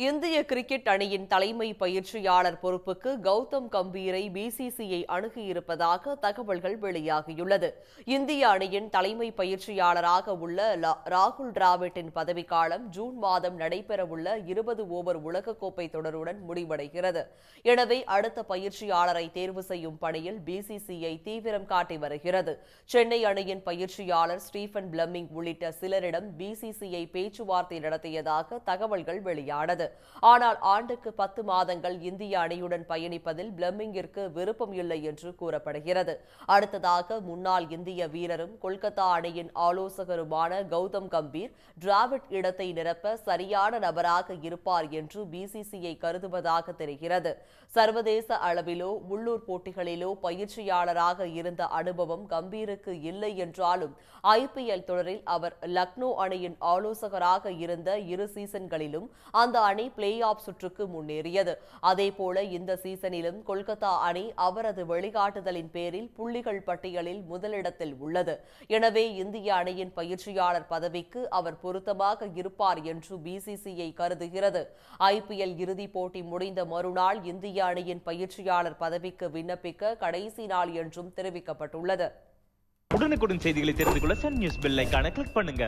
இந்திய கிரிக்கெட் அணியின் தலைமை பயிற்சியாளர் பொறுப்புக்கு கௌதம் கம்பீரை பிசிசிஐ அணுகியிருப்பதாக தகவல்கள் வெளியாகியுள்ளது. இந்திய அணியின் தலைமை பயிற்சியாளராக உள்ள ராகுல் டிராவிட்டின் பதவிக்காலம் ஜூன் மாதம் நடைபெறவுள்ள 20 ஓவர் உலகக்கோப்பை தொடருடன் முடிவடைகிறது. எனவே அடுத்த பயிற்சியாளரை தேர்வு செய்யும் பணியில் பிசிசிஐ தீவிரம் காட்டி வருகிறது. சென்னை அணியின் பயிற்சியாளர் ஸ்டீபன் பிளமிங் உள்ளிட்ட சிலரிடம் பிசிசிஐ பேச்சுவார்த்தை நடத்தியதாக தகவல்கள் வெளியானது. ஆனால் ஆண்டுக்கு 10 மாதங்கள் இந்திய அணியுடன் பயணிப்பதில் பிளமிங்கிற்கு விருப்பம் இல்லை என்று கூறப்படுகிறது. அடுத்ததாக முன்னாள் இந்திய வீரரும் கொல்கத்தா அணியின் ஆலோசகருமான கௌதம் கம்பீர் டிராவிட் இடத்தை நிரப்ப சரியான நபராக இருப்பார் என்று பிசிசிஐ கருதுவதாக தெரிகிறது. சர்வதேச அளவிலோ உள்ளூர் போட்டிகளிலோ பயிற்சியாளராக இருந்த அனுபவம் கம்பீருக்கு இல்லை என்றாலும் ஐபிஎல் தொடரில் அவர் லக்னோ அணியின் ஆலோசகராக இருந்த 2 சீசன்களிலும் அந்த அணி பிளே ஆஃப் சுற்றுக்கு முன்னேறியது. அதேபோல இந்த சீசனிலும் கொல்கத்தா அணி அவரது வழிகாட்டுதலின் பேரில் புள்ளிகள் பட்டியலில் முதலிடத்தில் உள்ளது. எனவே இந்திய அணியின் பயிற்சியாளர் பதவிக்கு அவர் பொருத்தமாக இருப்பார் என்று பிசிசிஐ கருதுகிறது. ஐபிஎல் இறுதிப் போட்டி முடிந்த மறுநாள் இந்திய அணியின் பயிற்சியாளர் பதவிக்கு விண்ணப்பிக்க கடைசி நாள் என்றும் தெரிவிக்கப்பட்டுள்ளது. உடனுக்குடன் செய்திகளை தெரிந்து கொள்ள சன் நியூஸ் பெல் ஐகானை கிளிக் பண்ணுங்க.